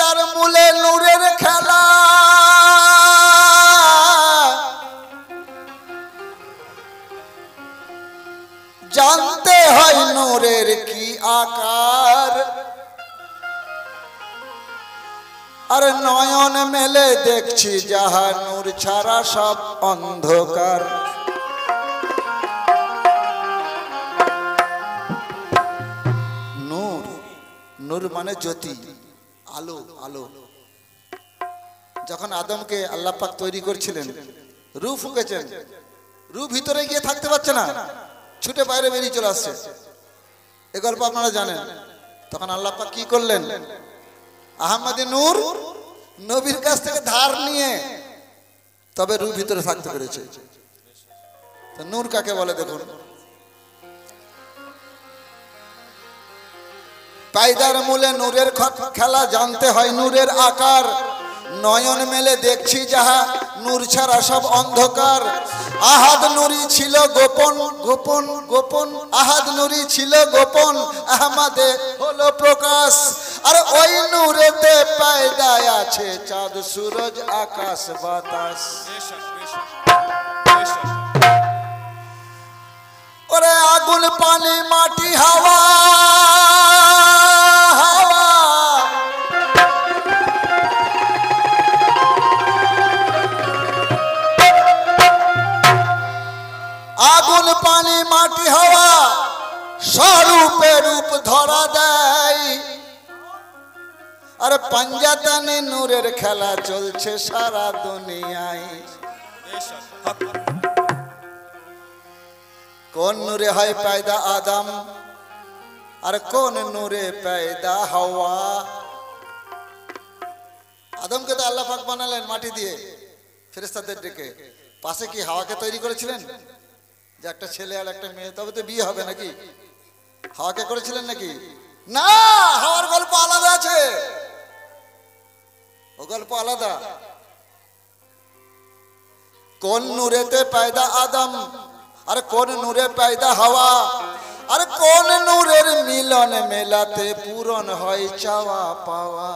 পায়দার মূলে নূরের খেলা, জানতে হয় নূরের কি আকার। আর নয়ন মেলে দেখছি যাহা নূর ছাড়া সব অন্ধকার। নূর, নূর মানে জ্যোতি, আলো, আলো। যখন আদমকে আল্লাহ পাক তৈরি করছিলেন, রূহ ফুঁকেছেন, রূহ ভিতরে গিয়ে থাকতে পারছে না, ছুটে বাইরে বেরিয়ে চলে আসছে। এ গল্প আপনারা জানেন। তখন আল্লাহ পাক কি করলেন? আহমদে নূর নবীর কাছ থেকে ধার নিয়ে তবে রূহ ভিতরে থাকতে পেরেছে। তো নূর কাকে বলে দেখুন। পায়দার মূলে নূরের খেলা, জানতে হয় নূরের আকার। নয়ন মেলে দেখছি যাহা নূর ছাড়া সব অন্ধকার। আহাদ নূরি ছিল গোপন, গোপন, গোপন। আহাদ নূরি ছিল গোপন, আহমদে হলো প্রকাশ। আর ওই নূরেতে পায়দায় আছে চাঁদ সূরজ আকাশ বাতাস। ওরে আগুন পানি মাটি হাওয়া, আগুন পানি মাটি হাওয়া স্বরূপে রূপ ধরা দেয়। আর পাঞ্জাতানে নূরের খেলা চলছে সারা দুনিয়ায়। কোন নূরে হয় পয়দা আদম, আর কোন নূরে পয়দা হাওয়া। আদমকে তো আল্লাহ পাক বানালেন মাটি দিয়ে, ফেরেশতাদের ডেকে। পাশে কি হাওয়াকে তৈরি করেছিলেন যে একটা ছেলে আর একটা মেয়ে, তবে তো বিয়ে হবে নাকি? হাওয়াকে করেছিলেন নাকি? না, হাওয়ার গল্প আলাদা আছে, ও গল্প আলাদা। কোন নূরেতে পয়দা আদম, আর কোন নূরে পয়দা হাওয়া। আর কোন নূরের মিলন মেলাতে পূরণ হয় চাওয়া পাওয়া।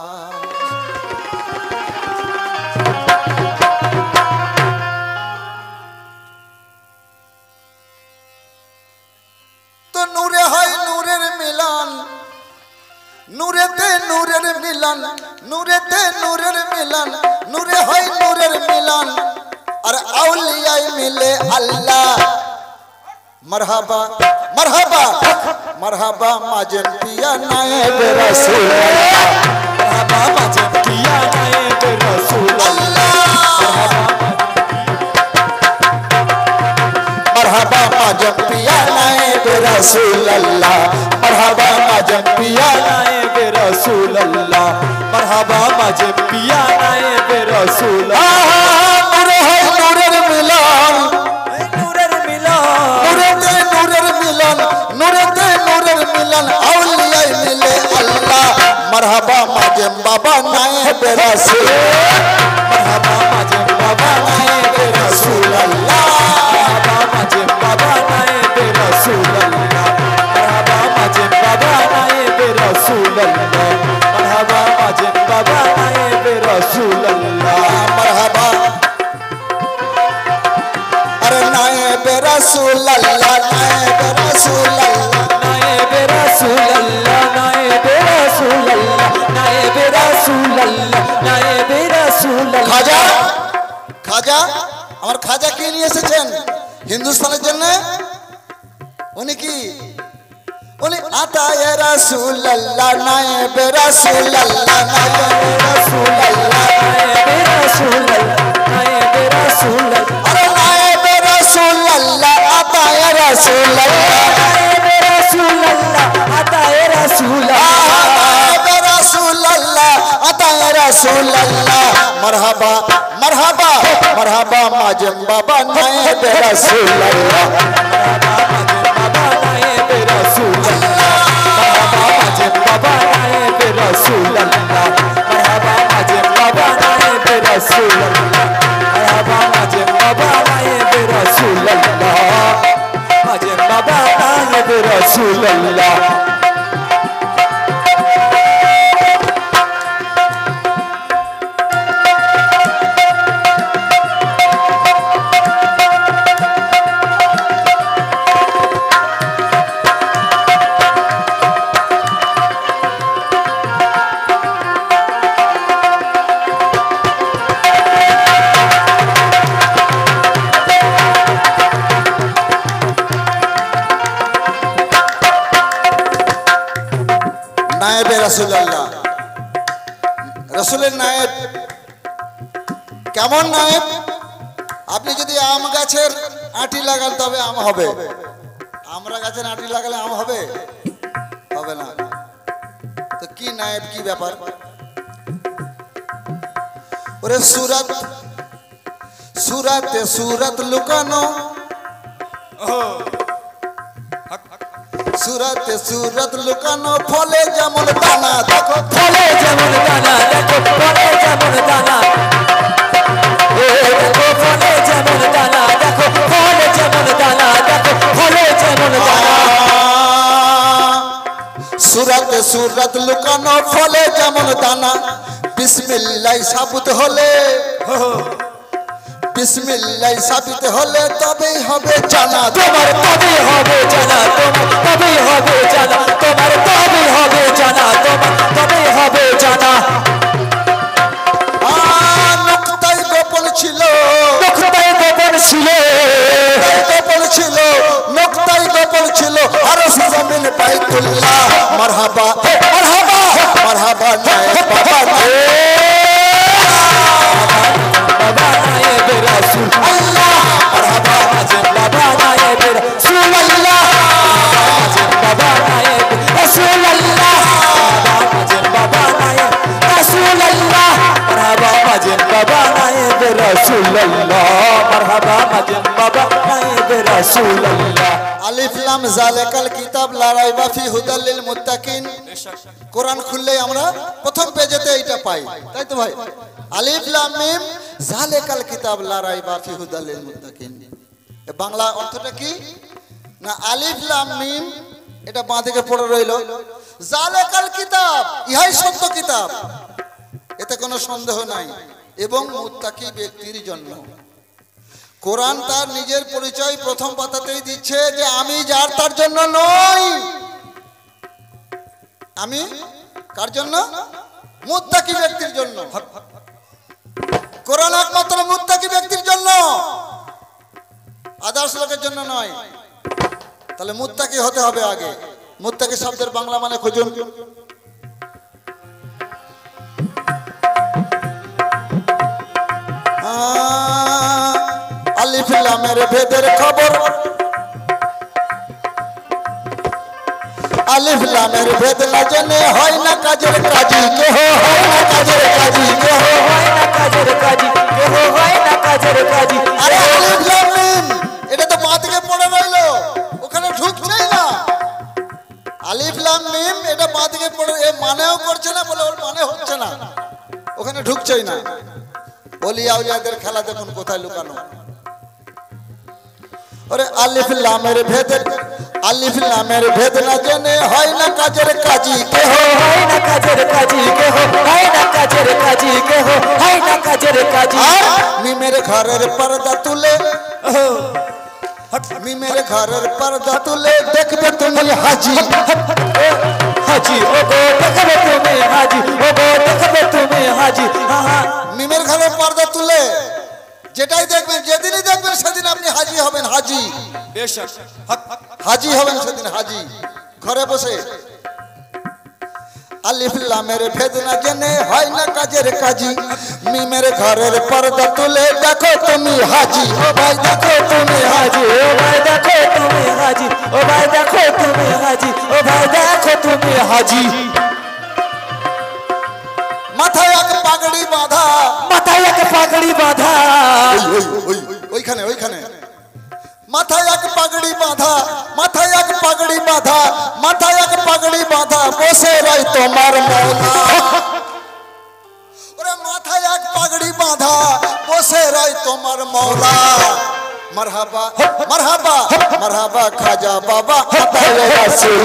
তো নূরে হয় নূরের মিলন, নূরেতে নূরের মিলন, নূরেতে নূরের মিলন, নূরে হয় নূরের মিলন। আর আউলিয়ায় মিলে আল্লাহ। মরহাবা মরহাবা মরহাবা মাজেন পিয়া নায়েব রাসূল, মরহাবা মাজেন পিয়া নায়েব রাসূল আল্লাহ। मरहबा माजम पिया नाएब रसूल अल्लाह, मरहबा माजम पिया नाएब रसूल अल्लाह, मरहबा माजम पिया नाएब रसूल अल्लाह। नूरे है नूरेर मिलन, नूरेर मिलन, नूरेते नूरेर मिलन, नूरेते नूरेर मिलन। औलिया मिले अल्लाह। मरहबा माजम बाबा नाएब रसूल, मरहबा माजम बाबा नाएब रसूल अल्लाह, माजिब बाबा नाएब रसूल अल्लाह, मरहबा माजिब बाबा नाएब रसूल अल्लाह, मरहबा माजिब बाबा नाएब रसूल अल्लाह, मरहबा। अरे नाएब रसूल अल्लाह, नाएब रसूल अल्लाह, नाएब रसूल अल्लाह, नाएब रसूल अल्लाह, नाएब रसूल अल्लाह, नाएब रसूल अल्लाह। खाजा खाजा আমার খাজা কে নিয়ে এসেছেন হিন্দুস্তানের জন্য? উনি কি? উনি আতায়ে রাসূলুল্লাহ, নায়েবে রাসূলুল্লাহ, নায়েবে রাসূলুল্লাহ, নায়েবে রাসূলুল্লাহ, নায়েবে রাসূলুল্লাহ। আরে নায়েবে রাসূলুল্লাহ, আতায়ে রাসূলুল্লাহ, নায়েবে রাসূলুল্লাহ, আতায়ে রাসূলুল্লাহ, নায়েবে রাসূলুল্লাহ, আতায়ে রাসূলুল্লাহ। মরহাবা मरहबा मरहबा माजम बाबा नाएब रसूल अल्लाह, मरहबा माजम बाबा नाएब रसूल अल्लाह, मरहबा माजम बाबा नाएब रसूल अल्लाह, मरहबा माजम बाबा नाएब रसूल अल्लाह, मरहबा माजम बाबा नाएब रसूल अल्लाह, माजम बाबा नाएब रसूल अल्लाह। রাসূলুল্লাহ। রসুলের নায়েব কেমন নায়েব? আপনি যদি আম গাছের আঁটি লাগান তবে আম হবে, আমরা গাছের আঁটি লাগালে আম হবে? হবে না। তো কি নায়েব, কি ব্যাপার? ওরে সুরাত সুরাতে সুরাত লুকানো, সুরাতে সুরাত লুকানো, ফলে যেমন দানা দেখো, ফলে যেমন দানা দেখো, ফলে যেমন দানা, দেখো ফলে যেমন দানা দেখো, ফলে যেমন দানা দেখো, ফলে যেমন দানা। সুরাতে সুরাত লুকানো, ফলে যেমন দানা, বিসমিল্লাহ সাবুত হলে, বিসমিল্লাহ সাবিত হলে তবেই হবে জানা তোমার, তবেই হবে জানা তোমার, তবেই হবে জানা তোমার, তবেই হবে জানা তোমার, তবেই হবে জানা। নুকতাই গোপন ছিল, নুকতাই গোপন ছিল, গোপন ছিল, নুকতাই গোপন ছিল, আরশ জমিন বাইতুল্লাহ। মারহাবা মারহাবা মারহাবা নায়েব বাবা, বাবা নায়েব রাসূল আল্লাহ, মারহাবা আজম বাবা নায়েব রাসূল আল্লাহ, বাবা নায়েব রাসূল আল্লাহ, আজম বাবা নায়েব রাসূল আল্লাহ, মারহাবা আজম বাবা নায়েব রাসূল আল্লাহ, মারহাবা আজম বাবা নায়েব রাসূল আল্লাহ। আলিফ লাম যালিকাল কিতাব লা রাইবা ফি হুদাল লিল মুত্তাকিন। কোরআন খুললেই আমরা প্রথম পেজেতে এটা পাই, তাই তো ভাই? আলিফ লাম মিম যালিকাল কিতাব লা রাইবা ফি হুদাল লিল মুত্তাকিন। বাংলা অর্থটা কি না? আলিফ লাম মিম এটা বাঁ দিকে পড়ে রইল, যালিকাল কিতাব ইহাই সত্য কিতাব, এতে কোনো সন্দেহ নাই, এবং মুত্তাকি ব্যক্তির জন্য। কোরআন তার নিজের পরিচয় প্রথম পাতাতেই দিচ্ছে যে আমি যার তার জন্য নই। আমি কার জন্য? মুত্তাকি ব্যক্তির জন্য। কোরআন একমাত্র মুত্তাকি ব্যক্তির জন্য, আদার্স লোকের জন্য নয়। তাহলে মুত্তাকি হতে হবে আগে। মুত্তাকি শব্দের বাংলা মানে খুঁজুন। আলিফ লামের ভেদের খবর, আলিফ লামের ভেদ না জেনে হয় না কাজের কাজী কেহ, হয় না কাজের কাজী কেহ, হয় না কাজের কাজী কেহ, হয় না কাজের কাজী। আরে আলিফ লাম মিম এটা তো বাঁ দিকে পড়ে রইল, ওখানে ঢুকছেই না। আলিফ লাম মিম এটা বাঁ দিকে পড়ে, এ মানেও করছে না বলে ওর মানে হচ্ছে না, ওখানে ঢুকছেই না। ওলিয়া উলিয়াদের খেলা দেখুন কোথায় লুকানো। ওরে আলিফ লামের ভেদ, আলিফ লামের ভেদ না জেনে হয় না কাজের কাজী কেহ, হয় না কাজের কাজী কেহ, হয় না কাজের কাজী কেহ, হয় না কাজের কাজী। আর মিমের ঘরের পর্দা তুলে, মিমের ঘরের পর্দা তুলে দেখবে তুমি হাজি, হাজি ও গো দেখবে তুমি হাজি, ও গো দেখবে তুমি হাজি। মিমের ঘরের পর্দা তুলে যেটাই দেখবেন, যেদিনই দেখবেন সেদিন আপনি হাজি হবেন, হাজি হাজি হবেন সেদিন, হাজি ঘরে বসে। আলিফ লামের ভেদ না জেনে হয় না কাজের কাজী, মিমের ঘরের পর্দা তুলে দেখো তুমি হাজি, ও ভাই দেখো তুমি হাজি, ও ভাই দেখো তুমি হাজি, ও ভাই দেখো তুমি হাজি, ও ভাই দেখো তুমি হাজি। মাথায় এক পাগড়ি বাঁধা, মাথায় এক পাগড়ি বাঁধা, ওইখানে ওইখানে মাথায় এক পাগড়ি বাঁধা, মাথায় এক পাগড়ি বাঁধা, মাথায় এক পাগড়ি বাঁধা বসে রয় তোমার মৌলা। ওরে মাথায় এক পাগড়ি বাঁধা বসে রয় তোমার মৌলা। মারহাবা মারহাবা মারহাবা খাজা বাবা আতায়ে রাসূল,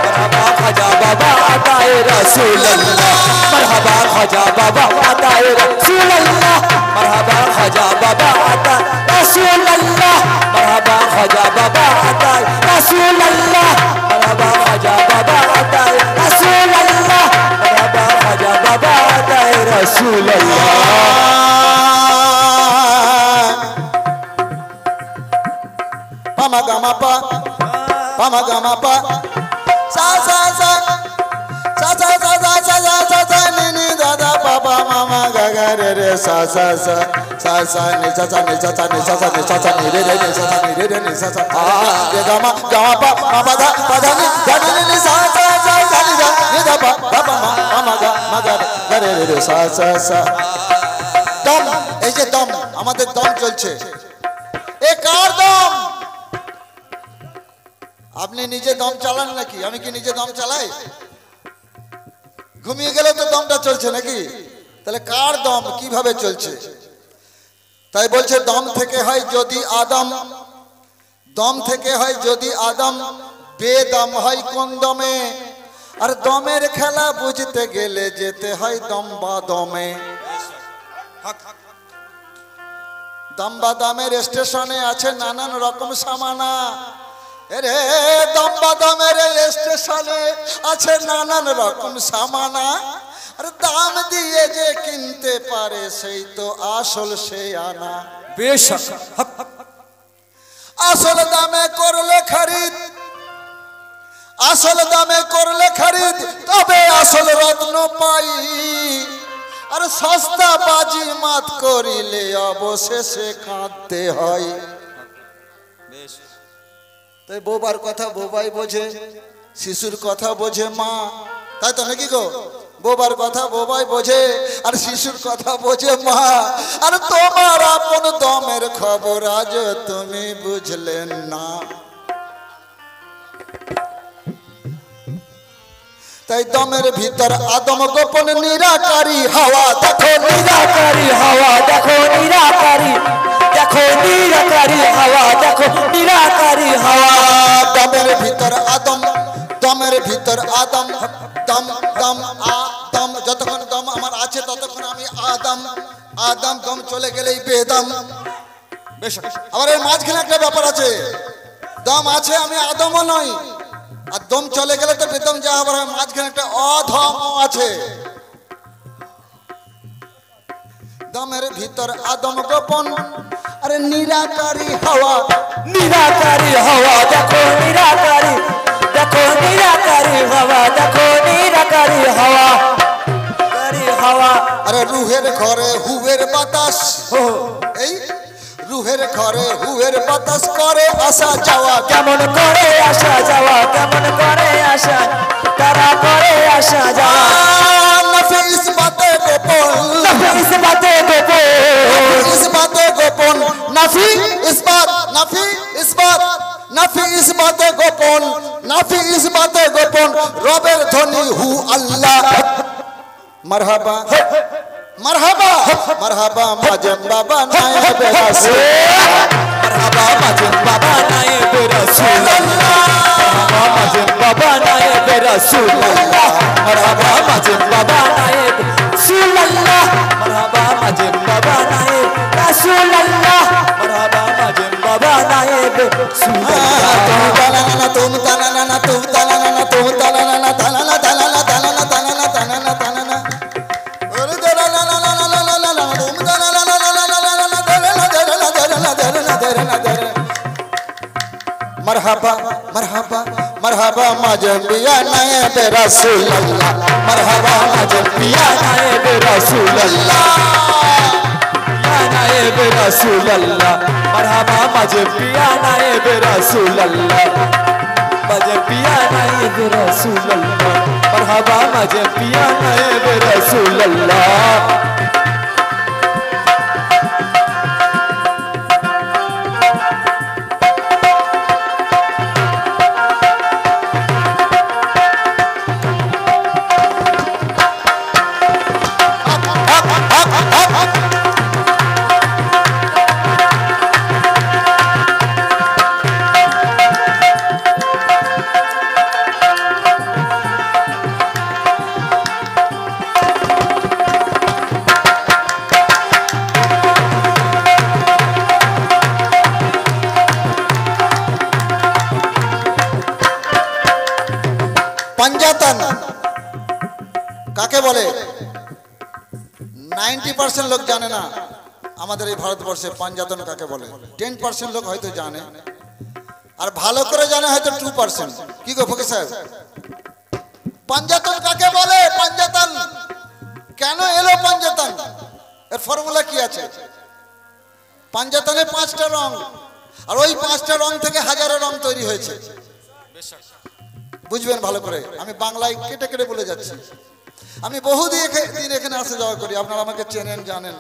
মারহাবা খাজা বাবা আতায়ে রাসূলুল্লাহ, মারহাবা খাজা বাবা আতায়ে রাসূলুল্লাহ, মারহাবা খাজা বাবা আতায়ে রাসূলুল্লাহ, মারহাবা খাজা বাবা আতায়ে রাসূলুল্লাহ, মারহাবা খাজা বাবা আতায়ে রাসূলুল্লাহ, মারহাবা খাজা বাবা আতায়ে রাসূলুল্লাহ। পামা গামা পা, পামা গামা পা, সা সা সা, সা সা রে রে সা সা সা সা সা নি সা সা নি সা সা নি সা সা নি সা সা নি রে রে নি সা সা নি রে রে নি সা সা রে গা মা পা পা ধা নি ধা নি নি সা সা সা সা নি ধা নি ধা পা পা মা গা রে রে রে সা সা সা। দম, এই যে দম, আমাদের দম চলছে। এ কার দম? আপনি নিজে দম চালান নাকি? আমি কি নিজে দম চালাই? ঘুমিয়ে গেলে তো দমটা চলছে নাকি? তাহলে কার দম, কিভাবে চলছে? তাই বলছে দম থেকে হয় যদি আদম, দম থেকে হয় যদি আদম, বেদম হয় কোন দমে? আর দমের খেলা বুঝতে গেলে যেতে হয় দম বা দমে। দম বা দমের স্টেশনে আছে নানান রকম সামানা। রে দম বা দমের স্টেশনে আছে নানান রকম সামানা। আর দাম দিয়ে যে কিনতে পারে সেই তো আসল সে আনা। বেশক আসল দামে করলে খরিদ, আসল দামে করলে খরিদ, তবে আসল রত্ন পাই। আর সস্তা বাজি মাত করিলে অবশেষে কাঁদতে হয়। তাই বোবার কথা বোবাই বোঝে, শিশুর কথা বোঝে মা, তাই তো নাকি গো? বোবার কথা বোবাই বোঝে আর শিশুর কথা বোঝে মা। আর তোমার আপন দমের খবর আজ তুমি বুঝলেন না। তাই দমের ভিতর আদম গোপন নিরাকারী হাওয়া দেখো, নিরাকারী হাওয়া দেখো, নিরাকারী দেখো, নিরাকারী হাওয়া দেখো, নিরাকারী হাওয়া। দমের ভিতর আদম, দমের ভিতর আদম, দম দম আদম, যতক্ষণ দম আমার আছে ততক্ষণ আমি আদম, আদম দম চলে গেলেই বেদম। বেশ, আবার এর মাঝখানে একটা ব্যাপার আছে, দম আছে আমি আদমও নই, আর দম চলে গেলে তো বেদম যা আবার মাঝখানে একটা অধম আছে। দমের ভিতর আদম গোপন, আরে নিরাকারী হাওয়া, নিরাকারী হাওয়া দেখো, নিরাকারী দেখো, নিরাকারী হাওয়া দেখো, নিরাকারী হাওয়া, নিরাকারী হাওয়া। আরে রুহের ঘরে হুয়ের বাতাস, এই রুহের ঘরে হুয়ের বাতাস করে আসা যাওয়া। কেমন করে আসা যাওয়া, কেমন করে আসা, তারা করে আসা যাওয়া। নফি ইসবাতে গোপন, নফি ইসবাতে গোপন, ইসবাতে গোপন, নফি ইসবাত, নফি ইসবাত, নফি ইসবাতে গোপন, নফি ইসবাতে গোপন। রবের ধ্বনি হু আল্লাহ। মারহাবা মারহাবা মারহাবা মাজেম বাবা নায়েবে রাসূল, মারহাবা মাজেম বাবা নায়েবে রাসূলুল্লাহ, মারহাবা মাজেম বাবা নায়েবে রাসূলুল্লাহ, মারহাবা মাজেম বাবা নায়েবে রাসূলুল্লাহ, মারহাবা মাজেম বাবা নায়েবে রাসূলুল্লাহ, মারহাবা মাজেম বাবা নায়েবে রাসূলুল্লাহ। তুম তানানা তুম তানানা তুম তানানা তানানা তানানা তানানা তানানা তানানা তানানা ওরে তানানা তুম তানানা मरहबा मरहबा मरहबा मजबिया नायब रसूलुल्लाह, मरहबा मजबिया नायब रसूलुल्लाह, या नायब रसूलुल्लाह, मरहबा मजबिया नायब रसूलुल्लाह, मजबिया नायब रसूलुल्लाह, मरहबा मजबिया नायब रसूलुल्लाह। পাঞ্জাতন কাকে বলে? 90% লোক জানে না আমাদের এই ভারতবর্ষে পাঞ্জাতন কাকে বলে। 10% লোক হয়তো জানে, আর ভালো করে জানে হয়তো 2%। কি গো ফকির সাহেব, পাঞ্জাতন কাকে বলে? পাঞ্জাতন কেন এলো? পাঞ্জাতন এর ফর্মুলা কি আছে? পাঞ্জাতনে 5টা রং, আর ওই 5টা রং থেকে হাজারো রং তৈরি হয়েছে। বুঝবেন ভালো করে, আমি বাংলায় কেটে কেটে বলে যাচ্ছি। আমি বহুদিন এখানে আসা যাওয়া করি, আপনারা আমাকে চেনেন জানেন।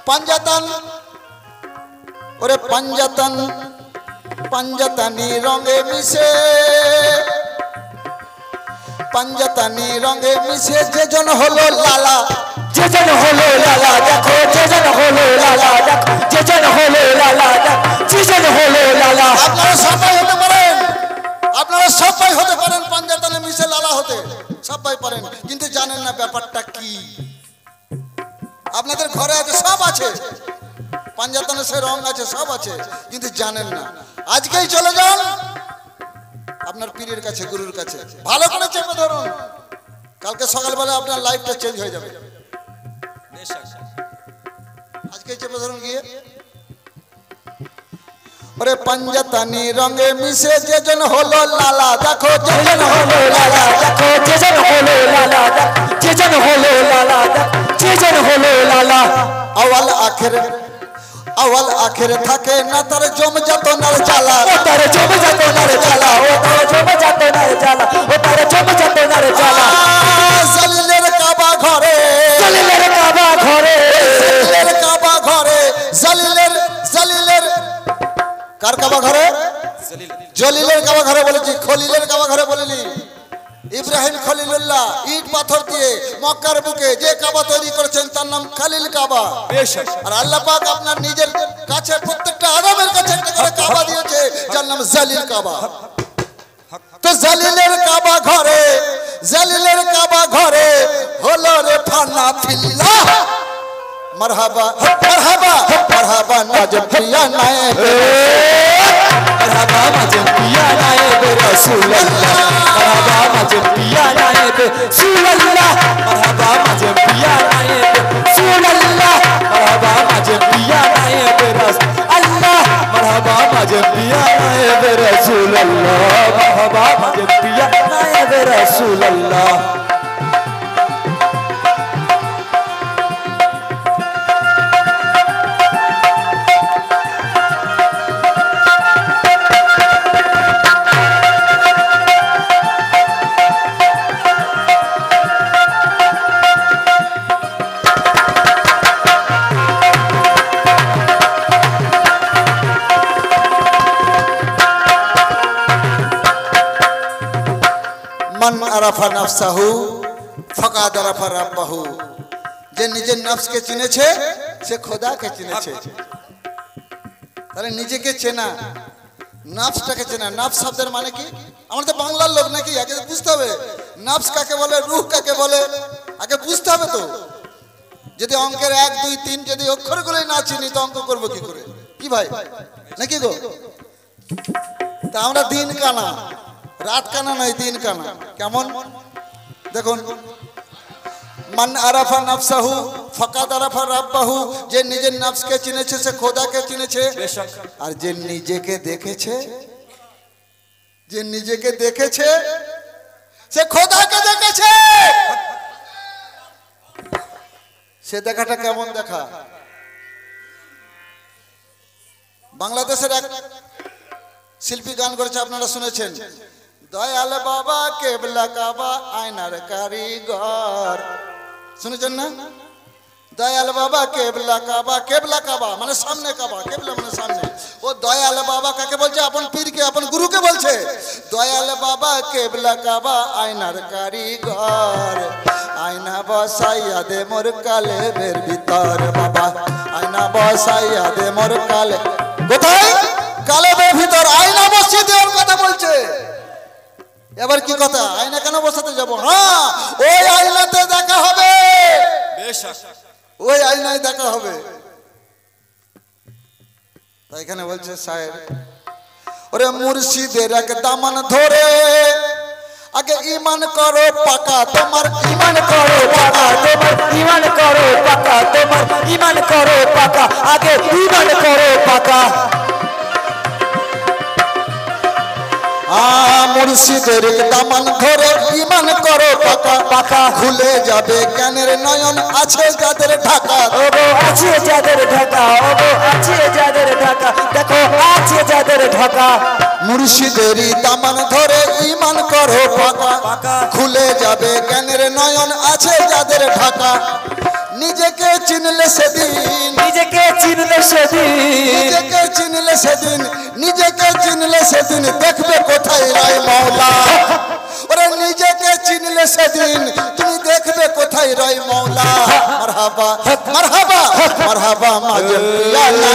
পাঞ্জাতন, ওরে পাঞ্জাতন, পাঞ্জাতানি রঙে মিশে, পাঞ্জাতানি রঙে মিশে যেজন হলো লালা, যেজন হলো লালা দেখো, যেজন হলো লালা দেখো, যেজন হলো লালা দেখো, যেজন হলো লালা। আপনারা সবাই হতে পারেন, আপনারা সবাই হতে পারেন পাঞ্জাতনে মিশে লালা হতে, সবাই পারেন, কিন্তু জানেন না ব্যাপারটা কি। আপনাদের ঘরে আছে, সব আছে, পাঞ্জাতনে সে রং আছে, সব আছে, কিন্তু জানেন না। আজকেই চলে যান আপনার পীরের কাছে, গুরুর কাছে, ভালো করে চেপে ধরুন, কালকে সকালবেলা আপনার লাইফটা চেঞ্জ হয়ে যাবে। আজকেই চেপে ধরুন গিয়ে। ওরে পাঞ্জাতানি রঙে মিশে যেজন হলো লালা দেখো, যেজন হলো লালা দেখো, যেজন হলো লালা দেখো, যেজন হলো লালা দেখো, যেজন হলো লালা। আওয়াল আখের, আওয়াল আখের থাকে না তার জম যত নার জ্বালা, ও তার জম যত নার জ্বালা, ও তার জম যত নার জ্বালা, ও তার জম যত নার জ্বালা। জালিলের কাবা ঘরে, জালিলের কাবা ঘরে, জালিলের কাবা ঘরে, জালিলের, জালিলের কার কাবা ঘরে? জলিলের কাবা ঘরে বলেছি, খলিলের কাবা ঘরে বলিনি। ইব্রাহিম খলিলুল্লাহ ইট পাথর দিয়ে মক্কার বুকে যে কাবা তৈরি করেছেন তার নাম খালিল কাবা। আর আল্লাহ পাক আপনার নিজের কাছে প্রত্যেকটা আদমের কাছে একটা করে কাবা দিয়েছে যার নাম জালিল কাবা। তো জালিলের কাবা ঘরে, জালিলের কাবা ঘরে হলো রে ফানা ফিল্লাহ। মারহাবা মারহাবা মারহাবা নাজম প্রিয়া নায়েব, মারহাবা নাজম প্রিয়া নায়েব রাসূলুল্লাহ, মারহাবা নাজম প্রিয়া নায়েব রাসূলুল্লাহ, মারহাবা নাজম প্রিয়া নায়েব রাসূলুল্লাহ, মারহাবা নাজম প্রিয়া নায়েব রাসূলুল্লাহ, মারহাবা নাজম প্রিয়া নায়েব রাসূলুল্লাহ, মারহাবা নাজম প্রিয়া নায়েব রাসূলুল্লাহ। মান আরাফা নাফসাহু ফাকাদ আরাফা রাব্বাহু, যে নিজের নফসকে চিনেছে সে খোদাকে চিনেছে। তাহলে নিজেকে চেনা, নফসটাকে চেনা। নফস শব্দের মানে কি? আমরা তো বাংলার লোক নাকি, আগে বুঝতে হবে নফস কাকে বলে, রূহ কাকে বলে, আগে বুঝতে হবে। তো যদি অঙ্কের 1 2 3 যদি অক্ষরগুলোই না চিনি তো অঙ্ক করবো কি করে? কি ভাই নাকি গো? তা আমরা দিন কানা, রাত কানা নয়, দিন কানা। কেমন দেখুন, মান আরাফা নাফসাহু ফাকাদ আরাফা রাব্বাহু, যে নিজের নফসকে চিনেছে সে খোদাকে চিনেছে। আর যে নিজেকে দেখেছে, যে নিজেকে দেখেছে সে খোদাকে দেখেছে। সে দেখাটা কেমন দেখা? বাংলাদেশের এক শিল্পী গান করেছে, আপনারা শুনেছেন, দয়াল বাবা কেবলা কাবা আয়নার কারিগর। শুনেছেন না? দয়াল বাবা কেবলা কাবা, কেবলা কাবা মানে সামনে কাবা, কেবলা মানে সামনে। ও দয়াল বাবা কাকে বলছে? আপন পীরকে, আপন গুরুকে বলছে। দয়াল বাবা কেবলা কাবা আয়নার কারিগর, আয়না বসাইয়া দে মোর কালেবের ভিতর বাবা, আয়না বসাইয়া দে মোর কালে। কোথায়? কালেবের ভিতর আয়না বসিয়ে দেওয়ার কথা বলছে। এবার কি কথা? আয়না কেন বসাতে যাব? হ্যাঁ, ওই আয়নাতে দেখা হবে, ওই আয়নায় দেখা হবে। তাই এখানে বলছে শায়ের, ওরে মুর্শিদের এক দামান ধরে আগে ঈমান করো পাকা, তোমার ঈমান করো পাকা, তোমার ঈমান করো পাকা, তোমার ঈমান করো পাকা, আগে ঈমান করো পাকা। মুর্শিদের দামান ধরে ঈমান করো পাকা পাকা খুলে যাবে জ্ঞানের নয়ন আছে যাদের ঢাকা ওগো আছে যাদের ঢাকা ওগো আছে যাদের ঢাকা দেখো আছে যাদের ঢাকা মুর্শিদেরই দামান ধরে ঈমান করো পাকা পাকা খুলে যাবে জ্ঞানের নয়ন আছে যাদের ঢাকা নিজেকে চিনলে সেদিন নিজেকে চিনলে সেদিন নিজেকে চিনলে সেদিন নিজেকে চিনলে সেদিন দেখবে কোথায় রয় মওলা ওরে নিজেকে চিনলে সেদিন তুমি দেখবে কোথায় রয় মওলা মারহাবা মারহাবা মারহাবা মাঝে পিয়া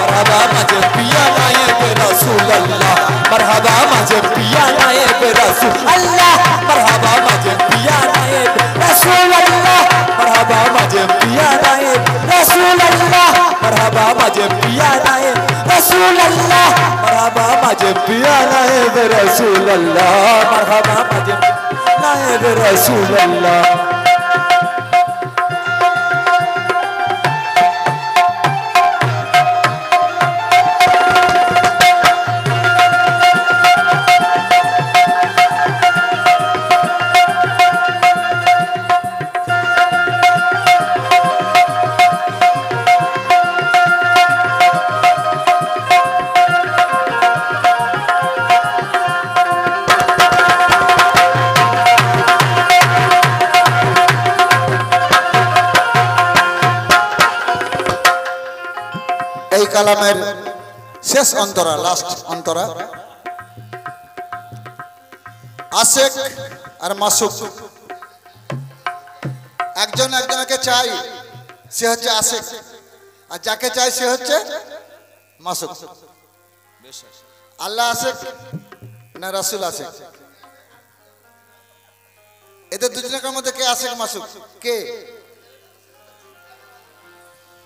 मरहबा मुझे पिया नायब रसूल अल्लाह मरहबा मुझे पिया नायब रसूल अल्लाह मरहबा मुझे पिया नायब रसूल अल्लाह मरहबा मुझे पिया नायब रसूल अल्लाह मरहबा मुझे पिया नायब रसूल अल्लाह मरहबा मुझे पिया नायब रसूल अल्लाह मरहबा मुझे नायब रसूल अल्लाह কালামের শেষ অন্তরা লাস্ট অন্তরা আশেক আর মাসুক একজন একজনকে চাই সে হচ্ছে আশেক আর যাকে চাই সে হচ্ছে মাসুক আল্লাহ আশেক না রাসূল আশেক এদের দুজনের মধ্যে কে আশেক মাসুক কে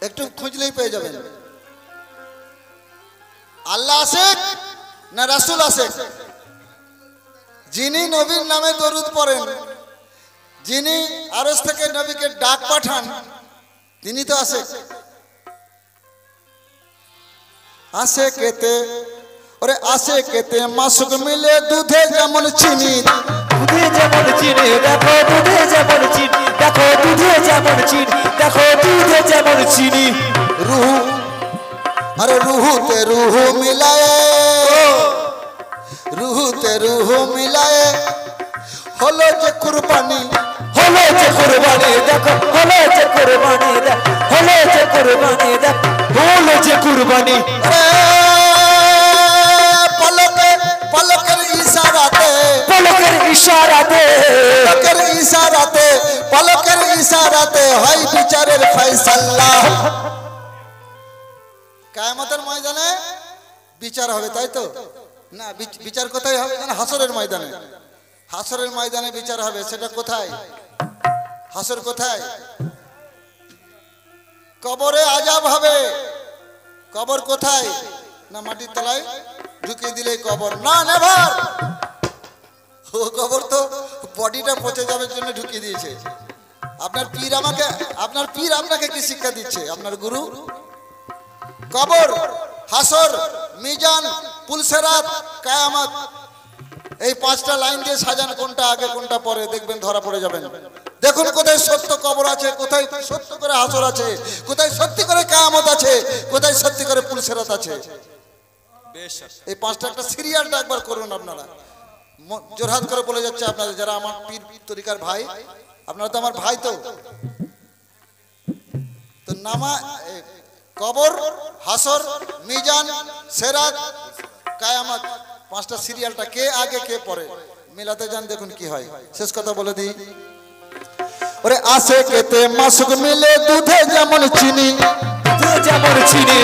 একটু খুঁজলেই পেয়ে যাবেন আল্লাহ আশেক না রাসূল আশেক যিনি নবীর নামে দরুদ পড়েন যিনি আরশ থেকে নবীকে ডাক পাঠান তিনি তো আশেক আশেকেতে ওরে আশেকেতে মাসুক মিলে দুধে যেমন চিনি দুধে যেমন চিনি দেখো দুধে যেমন চিনি দেখো দুধে যেমন চিনি দেখো দুধে যেমন চিনি রুহু अरे रूहते रूह मिलाए रूहते रूह मिलाए होलो जे कुर्बानी देखो होलो जे कुर्बानी देख होलो जे कुर्बानी देख होलो जे कुर्बानी पलकर इशाराते पलकर इशाराते हाय বিচারের ফয়সালা কিয়ামতের ময়দানে বিচার হবে তাই তো না বিচার কোথায় হবে জানেন হাসরের ময়দানে হাসরের ময়দানে বিচার হবে সেটা কোথায় হাসর কোথায় কবরে আযাব হবে কবর কোথায় না মাটির তলায় ঢুকিয়ে দিলেই কবর না নেভার ও কবর তো বডিটা পচে যাওয়ার জন্য ঢুকিয়ে দিয়েছে আপনার পীর আপনাকে কি শিক্ষা দিচ্ছে আপনার গুরু কবর হাসর মিজান পুলসেরাত কিয়ামত এই পাঁচটা লাইন দিয়ে সাজান কোনটা আগে কোনটা পরে দেখবেন ধরা পড়ে যাবেন দেখুন কোথায় সত্য কবর আছে কোথায় সত্য করে হাসর আছে কোথায় সত্যি করে কিয়ামত আছে কোথায় সত্যি করে পুলসেরাত আছে এই পাঁচটা একটা সিরিয়ালটা একবার করুন আপনারা জোরহাত করে বলে যাচ্ছে আপনাদের যারা আমার পীর তরিকার ভাই আপনারা তো আমার ভাই তো নামা কবর হাসর মিজান সিরাত কিয়ামত পাঁচটা সিরিয়ালটা কে আগে কে পরে মিলাতে যান দেখুন কি হয় শেষ কথা বলে দিই ওরে আশেকেতে মাসুক মিলে দুধে যেমন চিনি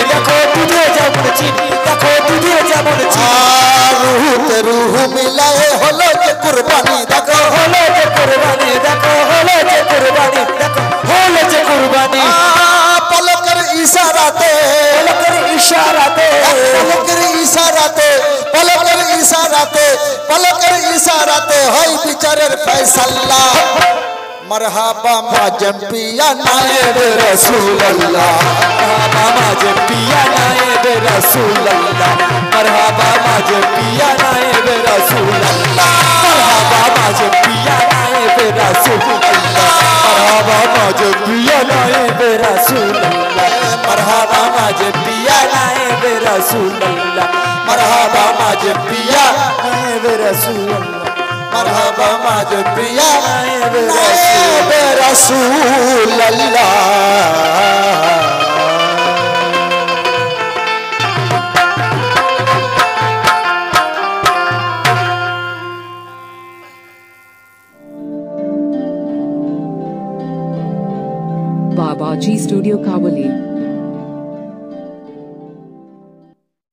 देखो दुधे जेमन चिनी देखो दुधे जेमन चिनी रूहते रूह मिलाए होलो जे कुर्बानी देखो होलो जे कुर्बानी देखो होलो जे कुर्बानी देखो होलो जे कुर्बानी पलकर इशाराते হয় বিচারের ফয়সালা मरहबा माजम पिया नायब रसूल अल्लाह मरहबा माजम पिया नायब रसूल अल्लाह मरहबा माझे पिया नायब रसूल अल्लाह मरहबा माझे पिया नायब रसूल अल्लाह मरहबा माझे पिया नायब रसूल अल्लाह मरहबा माझे पिया नायब रसूल अल्लाह मरहबा माझे पिया नायब रसूल अल्लाह मरहबा माझे पिया नायब रसूल अल्लाह Baba G Studio Kabuli.